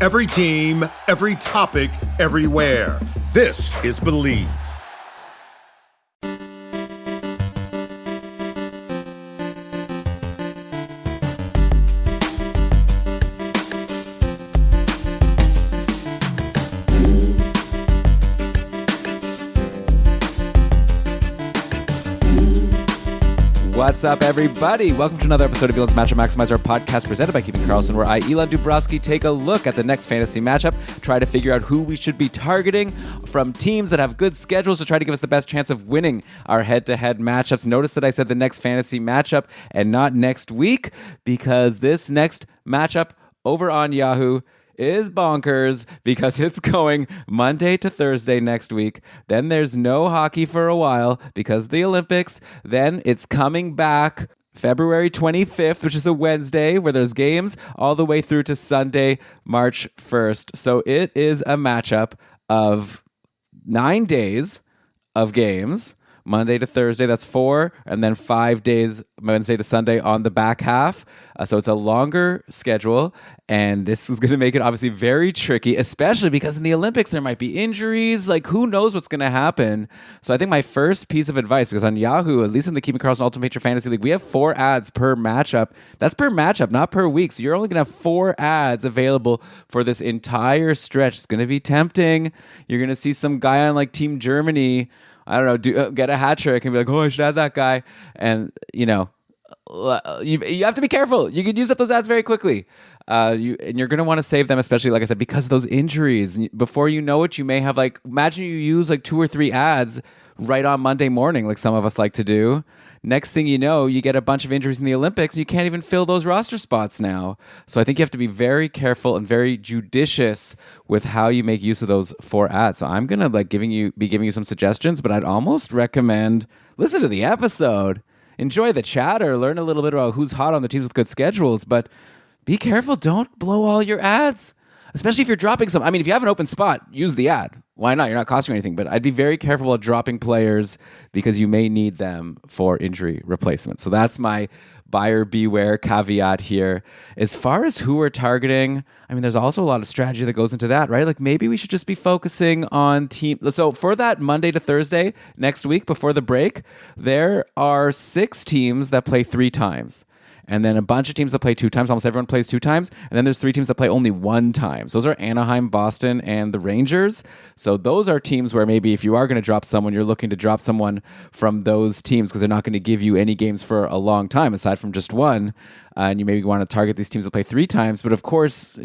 Every team, every topic, everywhere. This is Believe. What's up, everybody? Welcome to another episode of Elan's Matchup Maximizer, podcast presented by Keeping Carlson, where I, Elan Dubrovsky, take a look at the next fantasy matchup, try to figure out who we should be targeting from teams that have good schedules to try to give us the best chance of winning our head-to-head matchups. Notice that I said the next fantasy matchup and not next week, because this next matchup over on Yahoo is bonkers because it's going Monday to Thursday next week. Then there's no hockey for a while because of the Olympics. Then it's coming back February 25th, which is a Wednesday, where there's games all the way through to Sunday, March 1st. So it is a matchup of 9 days of games. Monday to Thursday, that's 4, and then 5 days, Wednesday to Sunday on the back half. So it's a longer schedule, and this is going to make it obviously very tricky, especially because in the Olympics there might be injuries. Like, who knows what's going to happen? So I think my first piece of advice, because on Yahoo, at least in the Keeping Carlson Ultimate Feature Fantasy League, we have 4 ads per matchup. That's per matchup, not per week. So you're only going to have 4 ads available for this entire stretch. It's going to be tempting. You're going to see some guy on like Team Germany, I don't know, get a hat trick and be like, oh, I should have that guy. And, you know, you have to be careful. You could use up those ads very quickly. And you're going to want to save them, especially, like I said, because of those injuries. Before you know it, you may have, like, imagine you use like 2 or 3 ads right on Monday morning, like some of us like to do. Next thing you know, you get a bunch of injuries in the Olympics and you can't even fill those roster spots now. So I think you have to be very careful and very judicious with how you make use of those 4 ads. So I'm going to be giving you some suggestions, but I'd almost recommend listen to the episode, enjoy the chatter, learn a little bit about who's hot on the teams with good schedules, but be careful. Don't blow all your ads, especially if you're dropping some. I mean, if you have an open spot, use the ad. Why not? You're not costing you anything. But I'd be very careful about dropping players because you may need them for injury replacement. So that's my buyer beware caveat here. As far as who we're targeting, I mean, there's also a lot of strategy that goes into that, right? Like, maybe we should just be focusing on team. So for that Monday to Thursday next week before the break, there are 6 teams that play 3 times. And then a bunch of teams that play 2 times. Almost everyone plays 2 times. And then there's 3 teams that play only 1 time. So those are Anaheim, Boston, and the Rangers. So those are teams where maybe if you are going to drop someone, you're looking to drop someone from those teams because they're not going to give you any games for a long time aside from just one. And you maybe want to target these teams that play 3 times. But of course,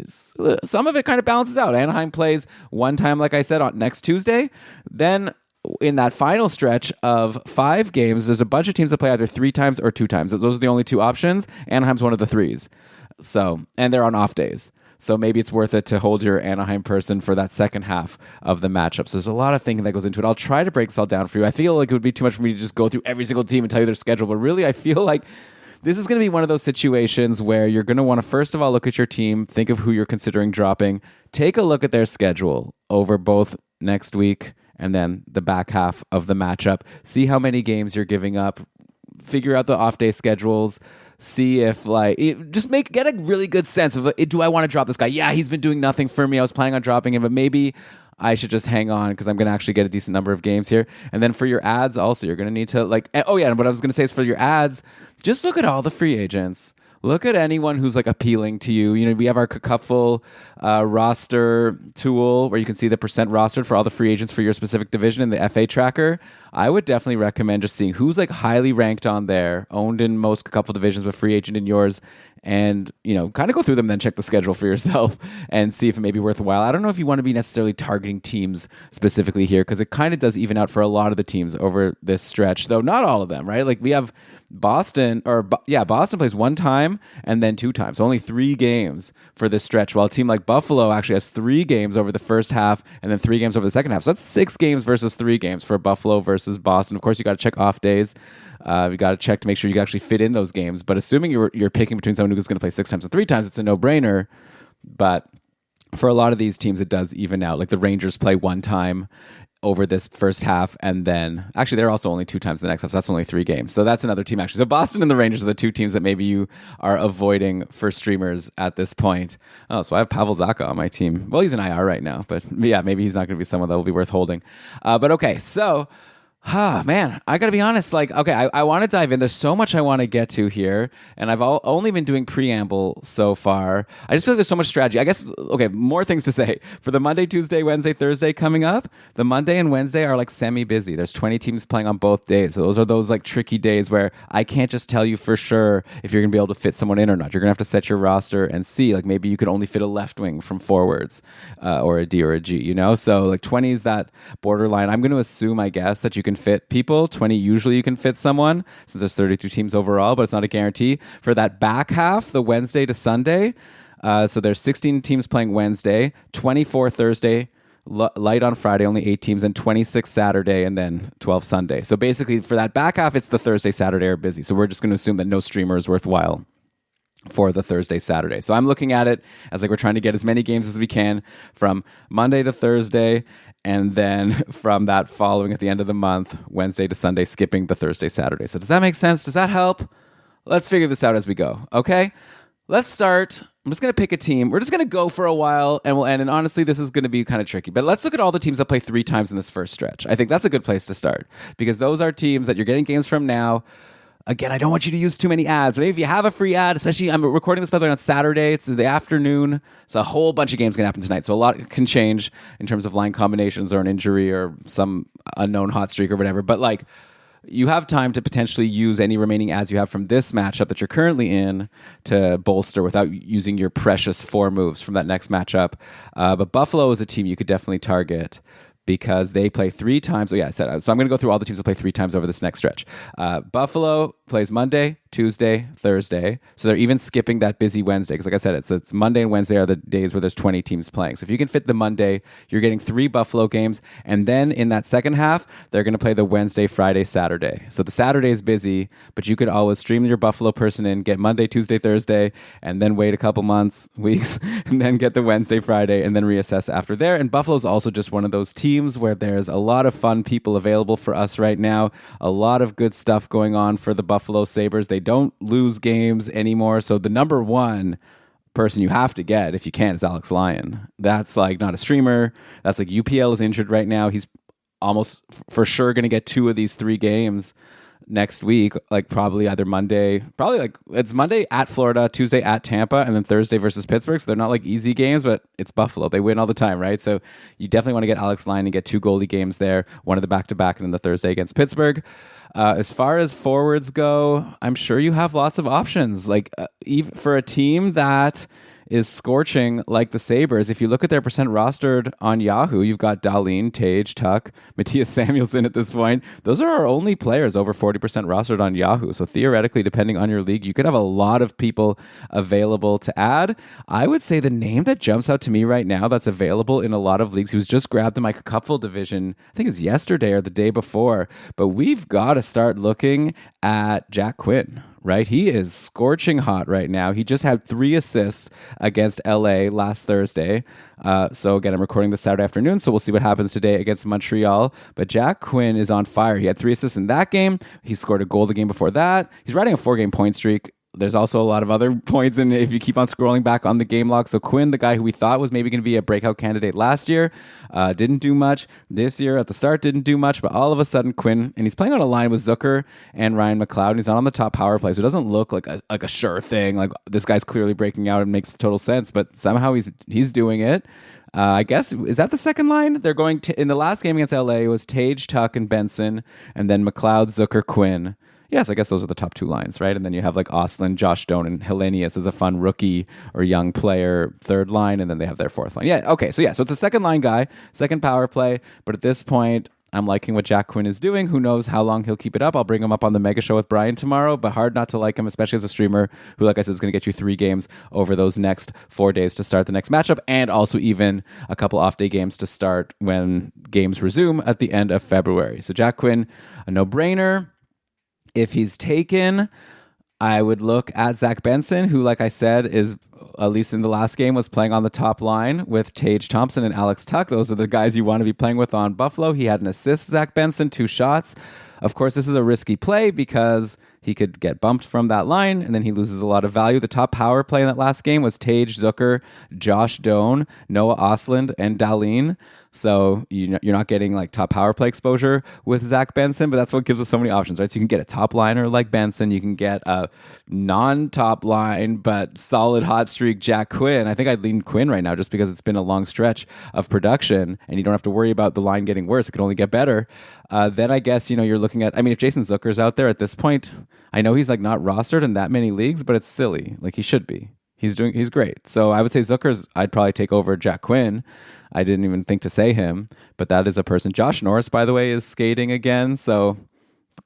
some of it kind of balances out. Anaheim plays 1 time, like I said, on next Tuesday. Then in that final stretch of 5 games, there's a bunch of teams that play either 3 times or 2 times. Those are the only 2 options. Anaheim's one of the 3s. So, and they're on off days. So maybe it's worth it to hold your Anaheim person for that second half of the matchup. So there's a lot of thinking that goes into it. I'll try to break this all down for you. I feel like it would be too much for me to just go through every single team and tell you their schedule. But really, I feel like this is going to be one of those situations where you're going to want to, first of all, look at your team, think of who you're considering dropping, take a look at their schedule over both next week and then the back half of the matchup. See how many games you're giving up. Figure out the off-day schedules. See if, get a really good sense of, do I want to drop this guy? Yeah, he's been doing nothing for me. I was planning on dropping him, but maybe I should just hang on because I'm going to actually get a decent number of games here. And then for your ads also, you're going to need to, and what I was going to say is for your ads, just look at all the free agents. Look at anyone who's like appealing to you. You know, we have our Cupful roster tool where you can see the percent rostered for all the free agents for your specific division in the FA tracker. I would definitely recommend just seeing who's like highly ranked on there, owned in most Cupful divisions, but free agent in yours, and, you know, kind of go through them, then check the schedule for yourself and see if it may be worthwhile. I don't know if you want to be necessarily targeting teams specifically here because it kind of does even out for a lot of the teams over this stretch, though not all of them, right? Like we have Boston plays 1 time and then 2 times. So only 3 games for this stretch, while a team like Buffalo actually has 3 games over the first half and then 3 games over the second half. So that's 6 games versus 3 games for Buffalo versus Boston. Of course, you got to check off days. You got to check to make sure you can actually fit in those games. But assuming you're picking between someone who's going to play 6 times and 3 times, it's a no-brainer. But for a lot of these teams, it does even out. Like the Rangers play one time over this first half, and then actually they're also only 2 times the next half, so that's only 3 games. So that's another team actually. So Boston and the Rangers are the 2 teams that maybe you are avoiding for streamers at this point. Oh, so I have Pavel Zacha on my team. Well, he's an IR right now, but yeah, maybe he's not going to be someone that will be worth holding. But okay, so man, I gotta be honest. Like, okay, I want to dive in. There's so much I want to get to here, and I've only been doing preamble so far. I just feel like there's so much strategy. I guess, okay, more things to say. For the Monday, Tuesday, Wednesday, Thursday coming up, the Monday and Wednesday are like semi-busy. There's 20 teams playing on both days. So those are those like tricky days where I can't just tell you for sure if you're going to be able to fit someone in or not. You're going to have to set your roster and see. Like maybe you could only fit a left wing from forwards or a D or a G, you know? So like 20 is that borderline. I'm going to assume, I guess, that you can fit people. 20 usually you can fit someone since there's 32 teams overall, but it's not a guarantee. For that back half, the Wednesday to Sunday, so there's 16 teams playing Wednesday, 24 Thursday, light on Friday, only 8 teams, and 26 Saturday, and then 12 Sunday. So basically for that back half, it's the Thursday, Saturday are busy. So we're just going to assume that no streamer is worthwhile for the Thursday, Saturday. So I'm looking at it as like we're trying to get as many games as we can from Monday to Thursday, and then from that following at the end of the month, Wednesday to Sunday, skipping the Thursday, Saturday. So does that make sense? Does that help? Let's figure this out as we go, okay? Let's start. I'm just going to pick a team. We're just going to go for a while, and we'll end. And honestly, this is going to be kind of tricky. But let's look at all the teams that play 3 times in this first stretch. I think that's a good place to start, because those are teams that you're getting games from now. Again, I don't want you to use too many ads. Maybe if you have a free ad, especially I'm recording this by the way on Saturday, it's in the afternoon, so a whole bunch of games can happen tonight. So a lot can change in terms of line combinations or an injury or some unknown hot streak or whatever. But like, you have time to potentially use any remaining ads you have from this matchup that you're currently in to bolster without using your precious 4 moves from that next matchup. But Buffalo is a team you could definitely target, because they play 3 times. Oh yeah, I said so. I'm going to go through all the teams that play 3 times over this next stretch. Buffalo plays Monday, Tuesday, Thursday. So they're even skipping that busy Wednesday, because like I said, it's Monday and Wednesday are the days where there's 20 teams playing. So if you can fit the Monday, you're getting 3 Buffalo games. And then in that second half, they're going to play the Wednesday, Friday, Saturday. So the Saturday is busy, but you could always stream your Buffalo person in, get Monday, Tuesday, Thursday, and then wait a couple months, weeks, and then get the Wednesday, Friday, and then reassess after there. And Buffalo's also just one of those teams where there's a lot of fun people available for us right now. A lot of good stuff going on for the Buffalo Sabres. They don't lose games anymore. So the number one person you have to get, if you can, is Alex Lyon. That's like not a streamer. That's like UPL is injured right now. He's almost for sure going to get 2 of these 3 games next week, like probably either Monday, probably like it's Monday at Florida, Tuesday at Tampa, and then Thursday versus Pittsburgh. So they're not like easy games, but it's Buffalo. They win all the time, right? So you definitely want to get Alex Lyon and get 2 goalie games there, one of the back-to-back and then the Thursday against Pittsburgh. As far as forwards go, I'm sure you have lots of options. Like even for a team that is scorching like the Sabres. If you look at their percent rostered on Yahoo, you've got Dahlin, Tage, Tuck, Matthias Samuelsson at this point. Those are our only players over 40% rostered on Yahoo. So theoretically, depending on your league, you could have a lot of people available to add. I would say the name that jumps out to me right now that's available in a lot of leagues, who's just grabbed in my Cupful division, I think it was yesterday or the day before, but we've got to start looking at Jack Quinn. Right? He is scorching hot right now. He just had 3 assists against LA last Thursday. So again, I'm recording this Saturday afternoon, so we'll see what happens today against Montreal. But Jack Quinn is on fire. He had 3 assists in that game. He scored a goal the game before that. He's riding a 4-game point streak. There's also a lot of other points, and if you keep on scrolling back on the game log. So Quinn, the guy who we thought was maybe going to be a breakout candidate last year, didn't do much. This year at the start didn't do much, but all of a sudden Quinn, and he's playing on a line with Zucker and Ryan McLeod, and he's not on the top power play, so it doesn't look like a sure thing. Like this guy's clearly breaking out and makes total sense, but somehow he's doing it. I guess, is that the second line? They're going to, in the last game against LA, it was Tage, Tuck, and Benson, and then McLeod, Zucker, Quinn. Yes, I guess those are the top 2 lines, right? And then you have like Ostlund, Josh Doan, and Hellenius as a fun rookie or young player, 3rd line, and then they have their 4th line. Yeah, okay, so it's a second line guy, second power play, but at this point, I'm liking what Jack Quinn is doing. Who knows how long he'll keep it up? I'll bring him up on the Mega Show with Brian tomorrow, but hard not to like him, especially as a streamer who, like I said, is going to get you 3 games over those next 4 days to start the next matchup, and also even a couple off-day games to start when games resume at the end of February. So Jack Quinn, a no-brainer. If he's taken, I would look at Zach Benson, who, like I said, is at least in the last game, was playing on the top line with Tage Thompson and Alex Tuck. Those are the guys you want to be playing with on Buffalo. He had an assist, Zach Benson, 2 shots. Of course, this is a risky play because he could get bumped from that line, and then he loses a lot of value. The top power play in that last game was Tage Zucker, Josh Doan, Noah Ostlund, and Dahlin. So you're not getting like top power play exposure with Zach Benson, but that's what gives us so many options, right? So you can get a top liner like Benson. You can get a non-top line but solid hot streak Jack Quinn. I think I'd lean Quinn right now just because it's been a long stretch of production, and you don't have to worry about the line getting worse. It can only get better. Then I guess, you're looking at, if Jason Zucker's out there at this point, I know he's like not rostered in that many leagues, but it's silly. Like he should be. He's great. So I would say Zucker's, I'd probably take over Jack Quinn. I didn't even think to say him, but that is a person. Josh Norris, by the way, is skating again. So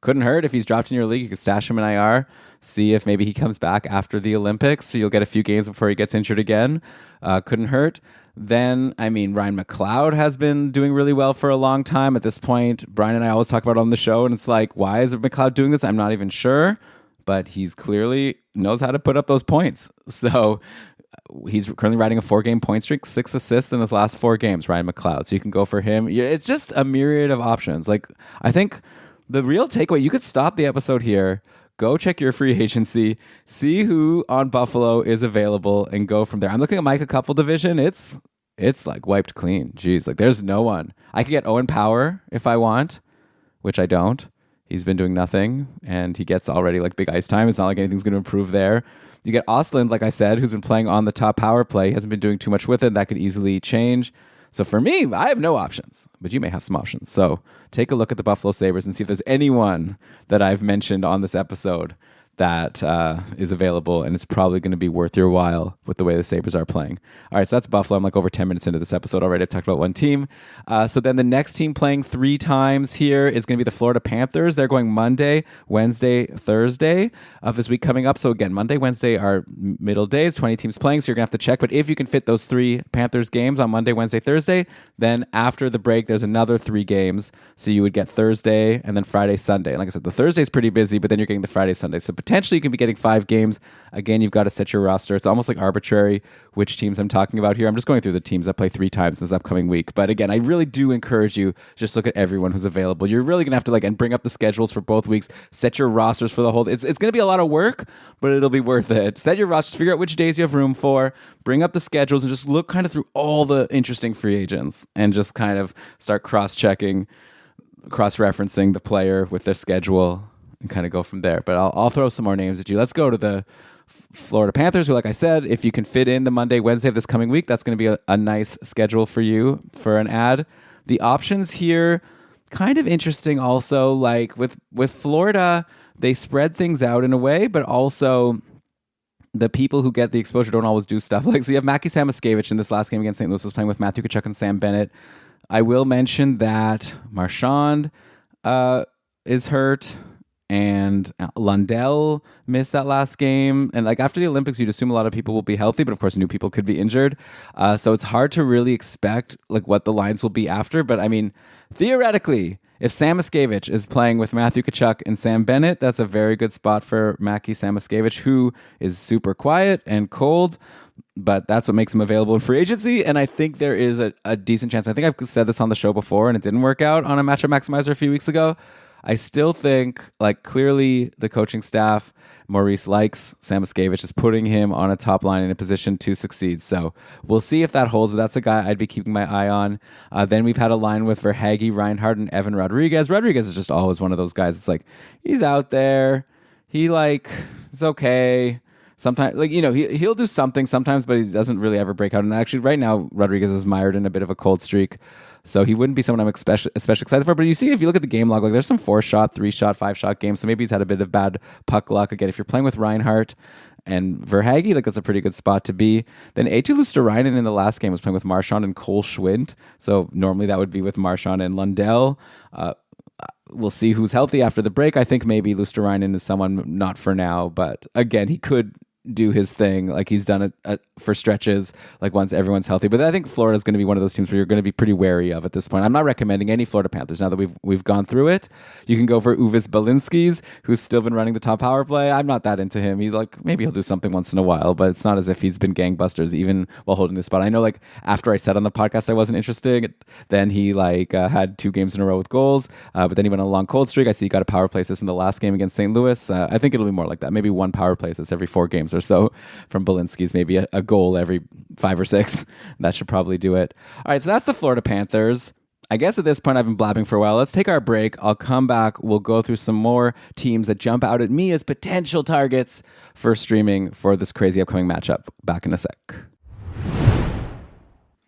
couldn't hurt if he's dropped in your league. You could stash him in IR, see if maybe he comes back after the Olympics. So you'll get a few games before he gets injured again. Couldn't hurt. Then, Ryan McLeod has been doing really well for a long time. At this point, Brian and I always talk about it on the show, and it's like, why is McLeod doing this? I'm not even sure, but he's clearly knows how to put up those points. So he's currently riding a 4-game point streak, 6 assists in his last 4 games, Ryan McLeod. So you can go for him. It's just a myriad of options. Like, I think the real takeaway, you could stop the episode here, go check your free agency, see who on Buffalo is available, and go from there. I'm looking at Micah Couple division. It's like wiped clean. Jeez, like there's no one. I could get Owen Power if I want, which I don't. He's been doing nothing, and he gets already like big ice time. It's not like anything's going to improve there. You get Ostlund, like I said, who's been playing on the top power play. He hasn't been doing too much with it. That could easily change. So for me, I have no options, but you may have some options. So take a look at the Buffalo Sabres and see if there's anyone that I've mentioned on this episode that is available, and it's probably going to be worth your while with the way the Sabres are playing. All right, so that's Buffalo. I'm like over 10 minutes into this episode already. I've talked about one team. So then the next team playing 3 times here is going to be the Florida Panthers. They're going Monday, Wednesday, Thursday of this week coming up. So again, Monday, Wednesday are middle days, 20 teams playing, so you're going to have to check. But if you can fit those 3 Panthers games on Monday, Wednesday, Thursday, then after the break, there's another 3 games. So you would get Thursday and then Friday, Sunday. And like I said, the Thursday's pretty busy, but then you're getting the Friday, Sunday. So potentially you can be getting 5 games. Again, you've got to set your roster. It's almost like arbitrary which teams I'm talking about here. I'm just going through the teams that play 3 times this upcoming week. But again, I really do encourage you, just look at everyone who's available. You're really going to have to and bring up the schedules for both weeks, set your rosters for the whole. It's going to be a lot of work, but it'll be worth it. Set your rosters, figure out which days you have room for, bring up the schedules, and just look kind of through all the interesting free agents and just kind of start cross-checking, cross-referencing the player with their schedule, and kind of go from there. But I'll throw some more names at you. Let's go to the Florida Panthers, who, like I said, if you can fit in the Monday, Wednesday of this coming week, that's going to be a nice schedule for you for an ad. The options here, kind of interesting also. Like with Florida, they spread things out in a way, but also the people who get the exposure don't always do stuff. Like, so you have Mackie Samoskevich in this last game against St. Louis was playing with Matthew Tkachuk and Sam Bennett. I will mention that Marchand is hurt, and Lundell missed that last game. And like after the Olympics, you'd assume a lot of people will be healthy, but of course new people could be injured. So it's hard to really expect like what the lines will be after. But theoretically, if Samoskevich is playing with Matthew Tkachuk and Sam Bennett, that's a very good spot for Mackie Samoskevich, who is super quiet and cold, but that's what makes him available in free agency. And I think there is a decent chance. I think I've said this on the show before, and it didn't work out on a matchup maximizer a few weeks ago. I still think, clearly the coaching staff, Maurice likes Samoskevich, is putting him on a top line in a position to succeed. So we'll see if that holds, but that's a guy I'd be keeping my eye on. Then we've had a line with Verhaeghe, Reinhart, and Evan Rodriguez. Rodriguez is just always one of those guys. It's like, he's out there. He is okay. Sometimes, he'll do something sometimes, but he doesn't really ever break out. And actually, right now, Rodriguez is mired in a bit of a cold streak. So he wouldn't be someone I'm especially excited for. But you see, if you look at the game log, there's some 4-shot, 3-shot, 5-shot games. So maybe he's had a bit of bad puck luck. Again, if you're playing with Reinhart and Verhaeghe, that's a pretty good spot to be. Then Eetu Luosterainen in the last game was playing with Marchand and Cole Schwindt. So normally that would be with Marchand and Lundell. We'll see who's healthy after the break. I think maybe Luosterainen is someone not for now. But again, he could do his thing like he's done it for stretches, like once everyone's healthy. But I think Florida's going to be one of those teams where you're going to be pretty wary of at this point. I'm not recommending any Florida Panthers now that we've gone through it. You can go for Uvis Balinskis, who's still been running the top power play. I'm not that into him. He's like, maybe he'll do something once in a while, but it's not as if he's been gangbusters even while holding the spot. I know, like, after I said on the podcast I wasn't interested, then he had 2 games in a row with goals, but then he went on a long cold streak. I see he got a power play assist in the last game against St. Louis. I think it'll be more like that. Maybe 1 power play assist every 4 games or so from Balinski's, maybe a goal every 5 or 6. That should probably do it. All right, so that's the Florida Panthers. I guess at this point I've been blabbing for a while. Let's take our break. I'll come back. We'll go through some more teams that jump out at me as potential targets for streaming for this crazy upcoming matchup. Back in a sec.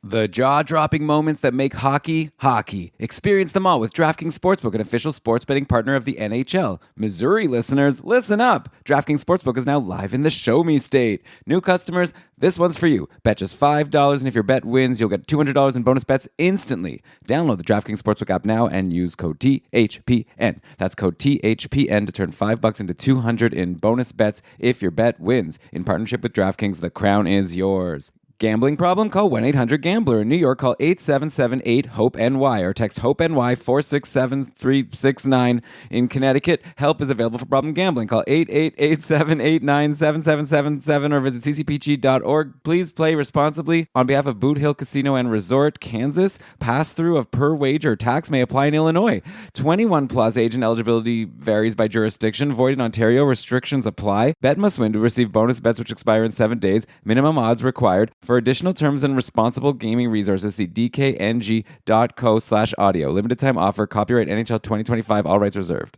The jaw-dropping moments that make hockey, hockey. Experience them all with DraftKings Sportsbook, an official sports betting partner of the NHL. Missouri listeners, listen up. DraftKings Sportsbook is now live in the Show Me State. New customers, this one's for you. Bet just $5, and if your bet wins, you'll get $200 in bonus bets instantly. Download the DraftKings Sportsbook app now and use code THPN. That's code THPN to turn $5 into $200 in bonus bets if your bet wins. In partnership with DraftKings, the crown is yours. Gambling problem? Call 1-800-GAMBLER. In New York, call 877-8-HOPE-NY or text HOPE-NY 467-369. In Connecticut, help is available for problem gambling. Call 888-789-7777 or visit ccpg.org. Please play responsibly. On behalf of Boot Hill Casino and Resort, Kansas, pass-through of per-wager tax may apply in Illinois. 21 plus age and eligibility varies by jurisdiction. Void in Ontario. Restrictions apply. Bet must win to receive bonus bets which expire in 7 days. Minimum odds required. For additional terms and responsible gaming resources, see dkng.co/audio. Limited time offer. Copyright NHL 2025. All rights reserved.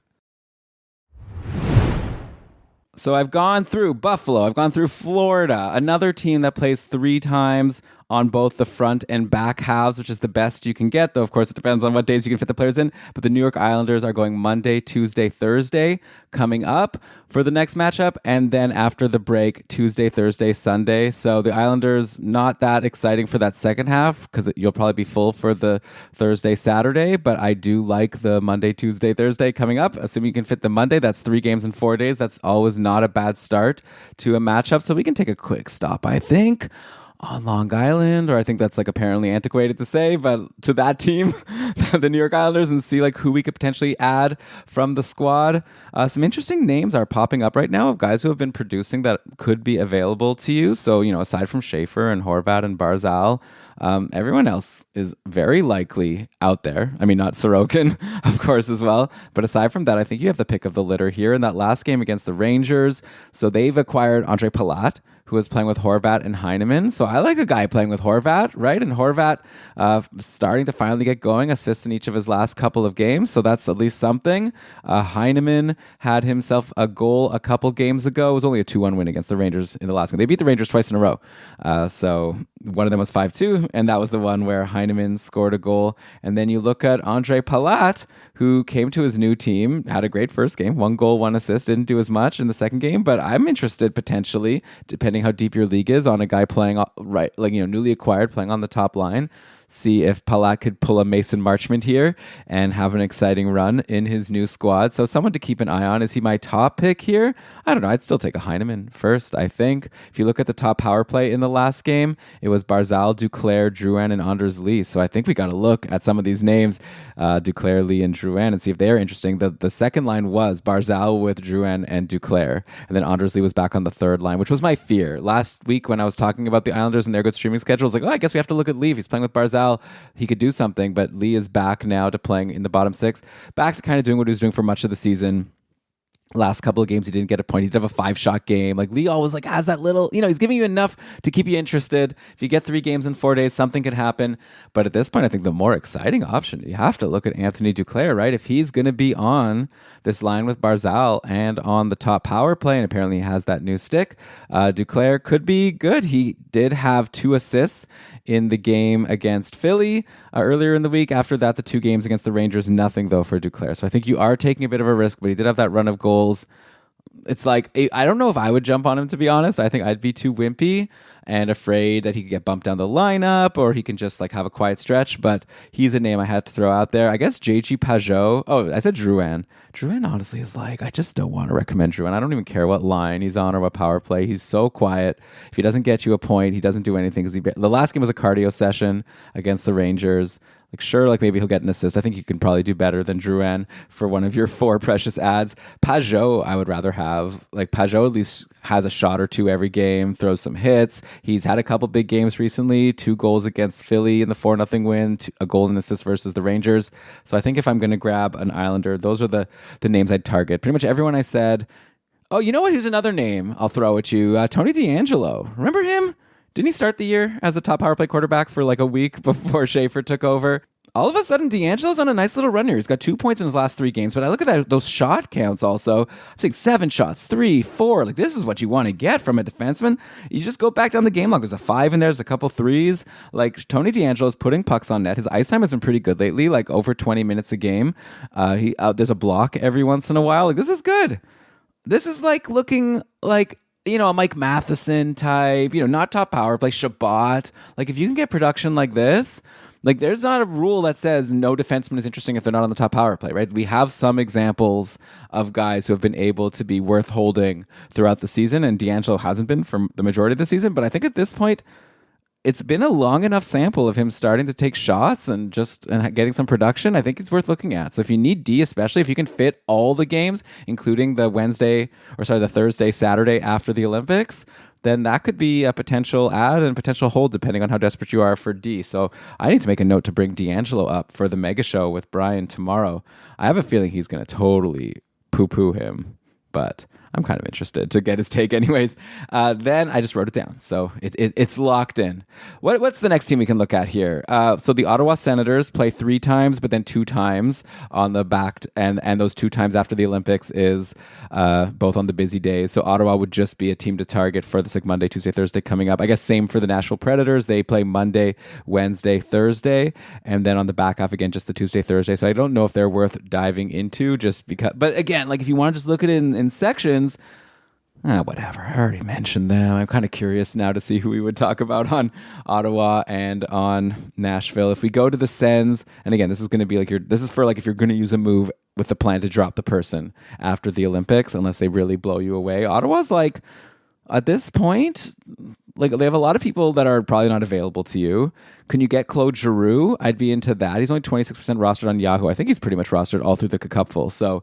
So I've gone through Buffalo. I've gone through Florida, another team that plays 3 times on both the front and back halves, which is the best you can get, though of course it depends on what days you can fit the players in. But the New York Islanders are going Monday, Tuesday, Thursday coming up for the next matchup, and then after the break, Tuesday, Thursday, Sunday. So the Islanders, not that exciting for that second half because you'll probably be full for the Thursday, Saturday, but I do like the Monday, Tuesday, Thursday coming up. Assuming you can fit the Monday, that's 3 games in 4 days. That's always not a bad start to a matchup. So we can take a quick stop, I think, on Long Island, or I think that's like apparently antiquated to say, but to that team, the New York Islanders, and see like who we could potentially add from the squad. Some interesting names are popping up right now of guys who have been producing that could be available to you. So, you know, aside from Schaefer and Horvat and Barzal, everyone else is very likely out there. I mean, not Sorokin, of course, as well. But aside from that, I think you have the pick of the litter here in that last game against the Rangers. So they've acquired Andre Palat, who was playing with Horvat and Heineman. So I like a guy playing with Horvat, right? And Horvat starting to finally get going, assists in each of his last couple of games. So that's at least something. Heineman had himself a goal a couple games ago. It was only a 2-1 win against the Rangers in the last game. They beat the Rangers twice in a row. So one of them was 5-2, and that was the one where Heineman scored a goal. And then you look at Andre Palat, who came to his new team, had a great first game, 1 goal, 1 assist, didn't do as much in the second game, but I'm interested potentially, depending how deep your league is, on a guy playing right, like, you know, newly acquired, playing on the top line. See if Palat could pull a Mason Marchment here and have an exciting run in his new squad. So someone to keep an eye on. Is he my top pick here? I don't know. I'd still take a Heineman first, I think. If you look at the top power play in the last game, it was Barzal, Duclair, Drouin, and Anders Lee. So I think we got to look at some of these names, Duclair, Lee, and Drouin, and see if they're interesting. The second line was Barzal with Drouin and Duclair. And then Anders Lee was back on the third line, which was my fear. Last week when I was talking about the Islanders and their good streaming schedule, I was like, oh, I guess we have to look at Lee. If he's playing with Barzal, he could do something, but Lee is back now to playing in the bottom 6, back to kind of doing what he was doing for much of the season. Last couple of games, he didn't get a point. He did have a 5-shot game. Like, Lee always like has that little, you know, he's giving you enough to keep you interested. If you get 3 games in 4 days, something could happen. But at this point, I think the more exciting option, you have to look at Anthony Duclair, right? If he's going to be on this line with Barzal and on the top power play, and apparently he has that new stick, Duclair could be good. He did have 2 assists in the game against Philly earlier in the week. After that, the 2 games against the Rangers, nothing though for Duclair. So I think you are taking a bit of a risk, but he did have that run of goals. it's like, I don't know if I would jump on him, to be honest. I think I'd be too wimpy and afraid that he could get bumped down the lineup or he can just like have a quiet stretch. But he's a name I had to throw out there. I guess JG Pajot. Oh, I said Drouin. Drouin honestly is like, I just don't want to recommend Drouin. I don't even care what line he's on or what power play. He's so quiet. If he doesn't get you a point, he doesn't do anything. The last game was a cardio session against the Rangers. Like, sure, like maybe he'll get an assist. I think you can probably do better than Drouin for one of your 4 precious ads. Pajot, I would rather have. Like, Pajot at least has a shot or two every game, throws some hits. He's had a couple big games recently, 2 goals against Philly in the 4-0 win, a goal and assist versus the Rangers. So I think if I'm going to grab an Islander, those are the names I'd target. Pretty much everyone I said. Oh, you know what? Here's another name I'll throw at you. Tony DeAngelo. Remember him? Didn't he start the year as a top power play quarterback for like a week before Schaefer took over? All of a sudden, DeAngelo's on a nice little run here. He's got 2 points in his last 3 games, but I look at those shot counts also. I'm saying 7 shots, 3, 4. Like, this is what you want to get from a defenseman. You just go back down the game log. There's a 5 in there. There's a couple 3s. Like, Tony DeAngelo's putting pucks on net. His ice time has been pretty good lately, like over 20 minutes a game. There's a block every once in a while. Like, this is good. This is like looking like, a Mike Matheson type, not top power play, Shabbat. Like, if you can get production like this, like, there's not a rule that says no defenseman is interesting if they're not on the top power play, right? We have some examples of guys who have been able to be worth holding throughout the season, and DeAngelo hasn't been for the majority of the season. But I think at this point, it's been a long enough sample of him starting to take shots and getting some production. I think it's worth looking at. So if you need D, especially if you can fit all the games, including the Thursday, Saturday after the Olympics, then that could be a potential add and potential hold depending on how desperate you are for D. So I need to make a note to bring DeAngelo up for the mega show with Brian tomorrow. I have a feeling he's going to totally poo-poo him, but I'm kind of interested to get his take anyways. Then I just wrote it down. So it's locked in. What's the next team we can look at here? So the Ottawa Senators play 3 times, but then 2 times on the back, and those 2 times after the Olympics is both on the busy days. So Ottawa would just be a team to target for this like Monday, Tuesday, Thursday coming up. I guess same for the Nashville Predators. They play Monday, Wednesday, Thursday, and then on the back half again, just the Tuesday, Thursday. So I don't know if they're worth diving into just because, but again, like if you want to just look at it in sections, whatever. I already mentioned them. I'm kind of curious now to see who we would talk about on Ottawa and on Nashville. If we go to the Sens, and again, this is going to be like this is for like if you're going to use a move with the plan to drop the person after the Olympics, unless they really blow you away. Ottawa's like, at this point, like they have a lot of people that are probably not available to you. Can you get Claude Giroux? I'd be into that. He's only 26% rostered on Yahoo. I think he's pretty much rostered all through the cupful. So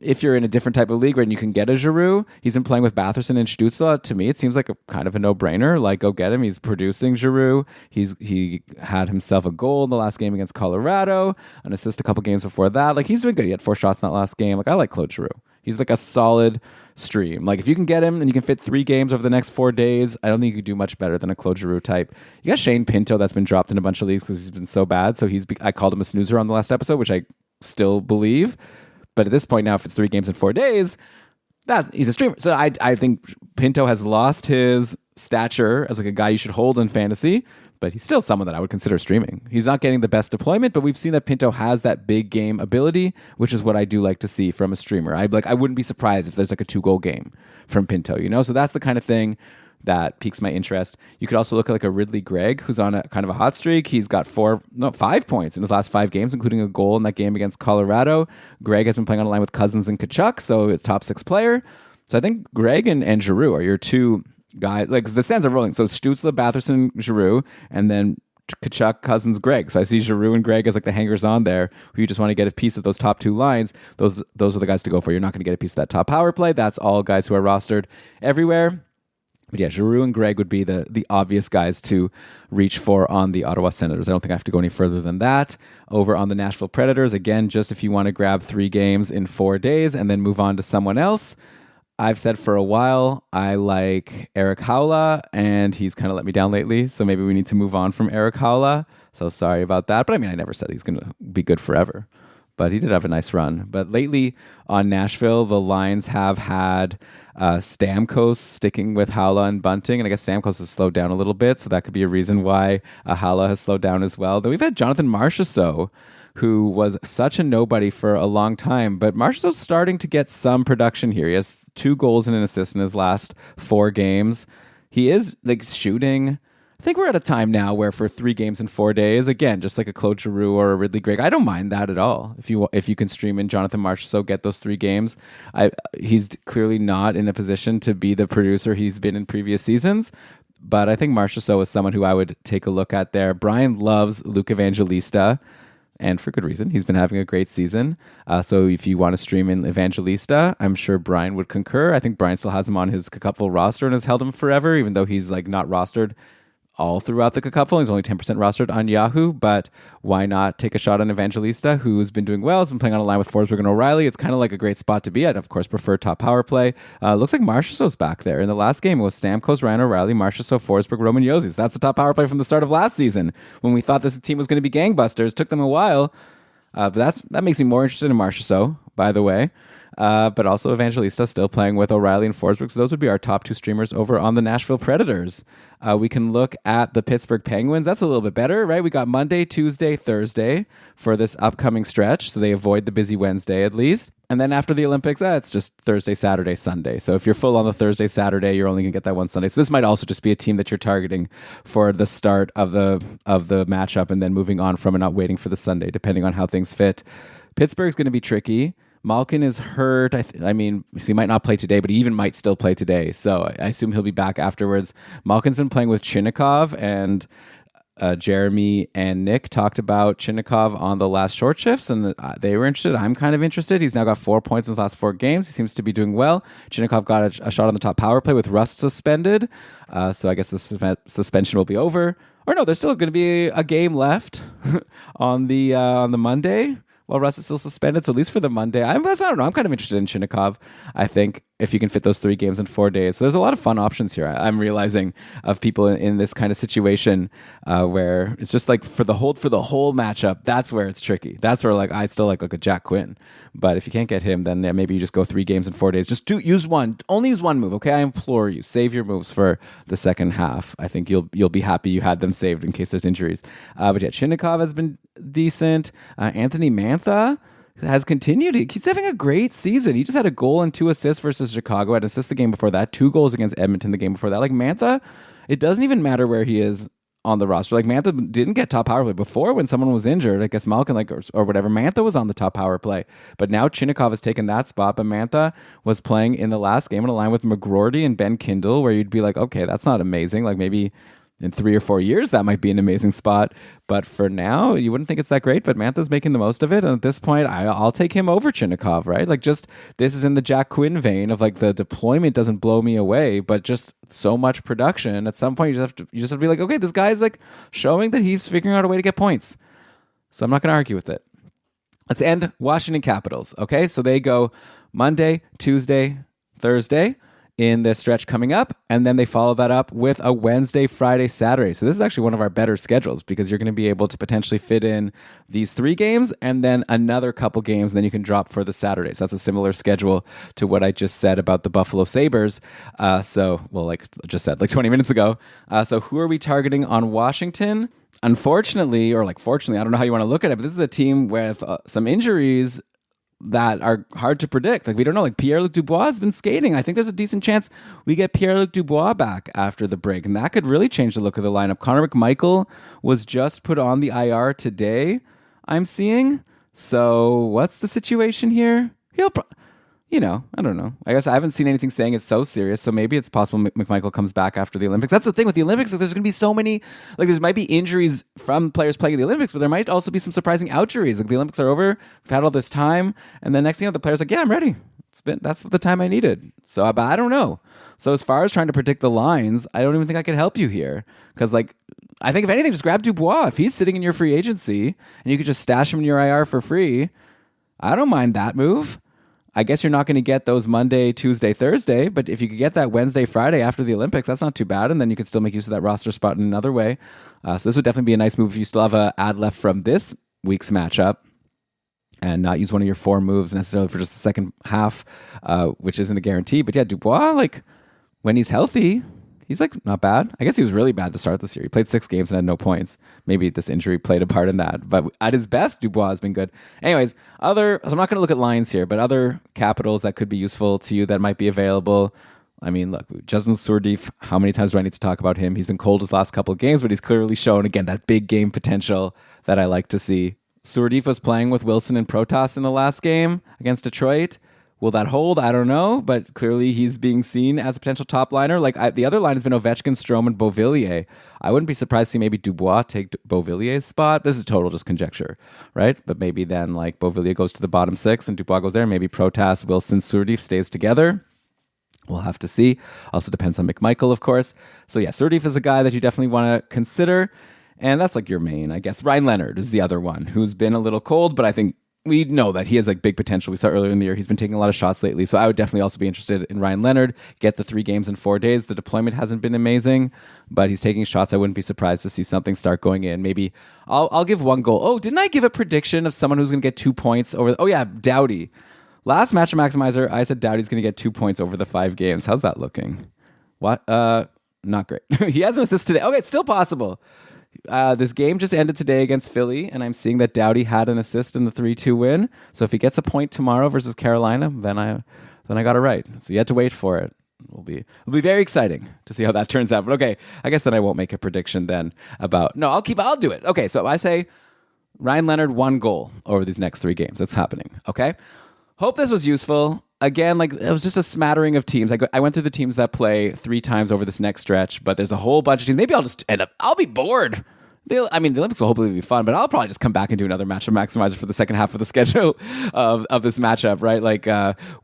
if you're in a different type of league where you can get a Giroux, he's been playing with Batherson and Stützle. To me, it seems like a kind of a no-brainer. Like, go get him. He's producing Giroux. He had himself a goal in the last game against Colorado, an assist a couple games before that. Like, he's been good. He had 4 shots in that last game. Like, I like Claude Giroux. He's like a solid stream. Like, if you can get him and you can fit 3 games over the next 4 days, I don't think you could do much better than a Claude Giroux type. You got Shane Pinto that's been dropped in a bunch of leagues because he's been so bad. So I called him a snoozer on the last episode, which I still believe. But at this point now, if it's 3 games in 4 days, he's a streamer. So I think Pinto has lost his stature as like a guy you should hold in fantasy, but he's still someone that I would consider streaming. He's not getting the best deployment, but we've seen that Pinto has that big game ability, which is what I do like to see from a streamer. I wouldn't be surprised if there's like a 2-goal game from Pinto, So that's the kind of thing that piques my interest. You could also look at like a Ridley Gregg, who's on a kind of a hot streak. He's got 5 points in his last 5 games, including a goal in that game against Colorado. Gregg has been playing on a line with Cousins and Tkachuk, so it's top 6 player. So I think Gregg and Giroux are your 2 guys. Like, the Sens are rolling. So Stützle, Batherson, Giroux, and then Tkachuk, Cousins, Gregg. So I see Giroux and Gregg as like the hangers on there who you just want to get a piece of those top 2 lines. Those are the guys to go for. You're not going to get a piece of that top power play. That's all guys who are rostered everywhere. But yeah, Giroux and Gregg would be the obvious guys to reach for on the Ottawa Senators. I don't think I have to go any further than that. Over on the Nashville Predators, again, just if you want to grab 3 games in 4 days and then move on to someone else. I've said for a while, I like Eric Haula, and he's kind of let me down lately. So maybe we need to move on from Eric Haula. So sorry about that. But I mean, I never said he's going to be good forever. but he did have a nice run. But lately on Nashville, the lines have had Stamkos sticking with Haula and Bunting, and I guess Stamkos has slowed down a little bit, so that could be a reason why Haula has slowed down as well. Though we've had Jonathan Marchessault, who was such a nobody for a long time, but Marchessault's starting to get some production here. He has 2 goals and an assist in his last 4 games. He is like shooting. I think we're at a time now where for 3 games in 4 days, again, just like a Claude Giroux or a Ridley Gregg, I don't mind that at all. If you can stream in Jonathan Marchessault, get those 3 games. He's clearly not in a position to be the producer he's been in previous seasons, but I think Marchessault is someone who I would take a look at there. Brian loves Luke Evangelista, and for good reason. He's been having a great season. So if you want to stream in Evangelista, I'm sure Brian would concur. I think Brian still has him on his Cupful roster and has held him forever, even though he's like not rostered all throughout the Cupful. He's only 10% rostered on Yahoo, but why not take a shot on Evangelista, who's been doing well, has been playing on a line with Forsberg and O'Reilly. It's kind of like a great spot to be at. Of course, prefer top power play. Looks like Marchessault's back there. In the last game, it was Stamkos, Ryan O'Reilly, Marchessault, Forsberg, Roman Yossi. That's the top power play from the start of last season, when we thought this team was going to be gangbusters. Took them a while. But that makes me more interested in Marchessault, by the way. But also Evangelista still playing with O'Reilly and Forsberg. So those would be our top 2 streamers over on the Nashville Predators. We can look at the Pittsburgh Penguins. That's a little bit better, right? We got Monday, Tuesday, Thursday for this upcoming stretch. So they avoid the busy Wednesday at least. And then after the Olympics, it's just Thursday, Saturday, Sunday. So if you're full on the Thursday, Saturday, you're only going to get that one Sunday. So this might also just be a team that you're targeting for the start of the matchup and then moving on from and not waiting for the Sunday, depending on how things fit. Pittsburgh's going to be tricky. Malkin is hurt. I mean, he might not play today, but he even might still play today. So I assume he'll be back afterwards. Malkin's been playing with Chinnikov, and Jeremy and Nick talked about Chinnikov on the last short shifts, and they were interested. I'm kind of interested. He's now got 4 points in his last 4 games. He seems to be doing well. Chinnikov got a shot on the top power play with Rust suspended. So I guess the suspension will be over. Or no, there's still going to be a game left on the Monday, while Russ is still suspended. So at least for the Monday, I don't know. I'm kind of interested in Chinnikov, I think, if you can fit those 3 games in 4 days. So there's a lot of fun options here. I'm realizing of people in this kind of situation where it's just like for the whole matchup, that's where it's tricky. That's where I still like a Jack Quinn. But if you can't get him, then maybe you just go 3 games in 4 days. Just only use one move, okay? I implore you, save your moves for the second half. I think you'll be happy you had them saved in case there's injuries. But yeah, Chinnikov has been decent. Anthony Mantha has continued. He's having a great season. He just had a goal and 2 assists versus Chicago. Had an assist the game before that. 2 goals against Edmonton the game before that. Mantha, it doesn't even matter where he is on the roster. Mantha didn't get top power play before when someone was injured. I guess Malkin or whatever. Mantha was on the top power play, but now Chinnikov has taken that spot. But Mantha was playing in the last game on a line with McGroarty and Ben Kindle, where you'd be like, okay, that's not amazing. Maybe in 3 or 4 years, that might be an amazing spot. But for now, you wouldn't think it's that great. But Mantha's making the most of it. And at this point, I'll take him over Chinnikov, right? This is in the Jack Quinn vein of the deployment doesn't blow me away, but just so much production. At some point, you just have to be like, okay, this guy's showing that he's figuring out a way to get points. So I'm not going to argue with it. Let's end Washington Capitals. Okay, so they go Monday, Tuesday, Thursday in the stretch coming up, and then they follow that up with a Wednesday, Friday, Saturday. So this is actually one of our better schedules because you're going to be able to potentially fit in these 3 games and then another couple games, and then you can drop for the Saturday. So that's a similar schedule to what I just said about the Buffalo Sabres. Just said 20 minutes ago. So who are we targeting on Washington? Unfortunately, or fortunately, I don't know how you want to look at it, but this is a team with some injuries that are hard to predict. We don't know. Pierre-Luc Dubois has been skating. I think there's a decent chance we get Pierre-Luc Dubois back after the break, and that could really change the look of the lineup. Connor McMichael was just put on the IR today, I'm seeing. So what's the situation here? I don't know. I guess I haven't seen anything saying it's so serious, so maybe it's possible McMichael comes back after the Olympics. That's the thing with the Olympics. There's going to be so many, there might be injuries from players playing in the Olympics, but there might also be some surprising outjuries. The Olympics are over, we've had all this time, and then next thing you know, the player's yeah, I'm ready. That's the time I needed. So, but I don't know. So as far as trying to predict the lines, I don't even think I could help you here. Because I think if anything, just grab Dubois. If he's sitting in your free agency, and you could just stash him in your IR for free, I don't mind that move. I guess you're not going to get those Monday, Tuesday, Thursday, but if you could get that Wednesday, Friday after the Olympics, that's not too bad, and then you could still make use of that roster spot in another way. So this would definitely be a nice move if you still have an ad left from this week's matchup. and not use one of your 4 moves necessarily for just the second half, which isn't a guarantee. But yeah, Dubois, like when he's healthy, he's like not bad. I guess he was really bad to start this year. He played 6 games and had no points. Maybe this injury played a part in that. But at his best, Dubois has been good. Anyways, so I'm not going to look at lines here, but other capitals that could be useful to you that might be available. I mean, look, Justin Sourdif, how many times do I need to talk about him? He's been cold his last couple of games, but he's clearly shown, again, that big game potential that I like to see. Sourdif was playing with Wilson and Protas in the last game against Detroit. Will that hold? I don't know, but clearly he's being seen as a potential top liner. The other line has been Ovechkin, Strome, and Beauvillier. I wouldn't be surprised to see maybe Dubois take Beauvillier's spot. This is total just conjecture, right? But maybe then like Beauvillier goes to the bottom 6 and Dubois goes there. Maybe Protas, Wilson, Sourdif stays together. We'll have to see. Also depends on McMichael, of course. So yeah, Sourdif is a guy that you definitely want to consider. And that's like your main, I guess. Ryan Leonard is the other one who's been a little cold, but I think we know that he has like big potential. We saw earlier in the year, he's been taking a lot of shots lately. So I would definitely also be interested in Ryan Leonard. Get the 3 games in 4 days. The deployment hasn't been amazing, but he's taking shots. I wouldn't be surprised to see something start going in. Maybe I'll give 1 goal. Oh, didn't I give a prediction of someone who's going to get 2 points over? Oh yeah, Doughty. Last Matchup Maximizer, I said Doughty's going to get 2 points over the 5 games. How's that looking? What? Not great. He has an assist today. Okay, it's still possible. This game just ended today against Philly, and I'm seeing that Doughty had an assist in the 3-2 win. So if he gets a point tomorrow versus Carolina, then I got it right. So you had to wait for it. It'll be very exciting to see how that turns out. But okay, I guess then I won't make a prediction then about. No, I'll do it. Okay, so I say Ryan Leonard 1 goal over these next 3 games. It's happening. Okay. Hope this was useful. Again, like it was just a smattering of teams. I went through the teams that play 3 times over this next stretch, but there's a whole bunch of teams. Maybe I'll be bored. The Olympics will hopefully be fun, but I'll probably just come back and do another matchup maximizer for the second half of the schedule of this matchup, right? Like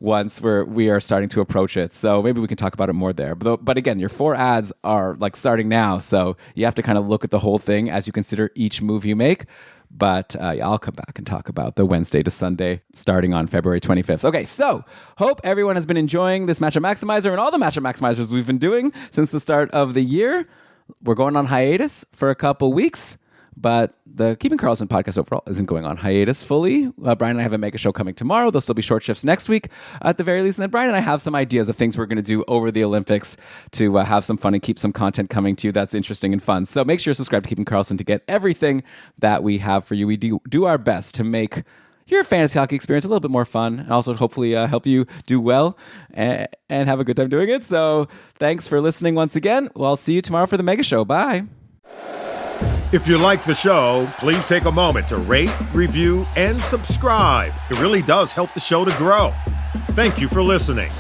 once we are starting to approach it. So maybe we can talk about it more there. But again, your 4 ads are like starting now. So you have to kind of look at the whole thing as you consider each move you make. But I'll come back and talk about the Wednesday to Sunday starting on February 25th. Okay, so hope everyone has been enjoying this Matchup Maximizer and all the Matchup Maximizers we've been doing since the start of the year. We're going on hiatus for a couple weeks, but the Keeping Karlsson podcast overall isn't going on hiatus fully. Brian and I have a mega show coming tomorrow. There'll still be short shifts next week at the very least. And then Brian and I have some ideas of things we're going to do over the Olympics to have some fun and keep some content coming to you that's interesting and fun. So make sure you're subscribed to Keeping Karlsson to get everything that we have for you. We do our best to make your fantasy hockey experience a little bit more fun and also hopefully help you do well and have a good time doing it. So thanks for listening once again. Well, I'll see you tomorrow for the mega show. Bye. If you like the show, please take a moment to rate, review, and subscribe. It really does help the show to grow. Thank you for listening.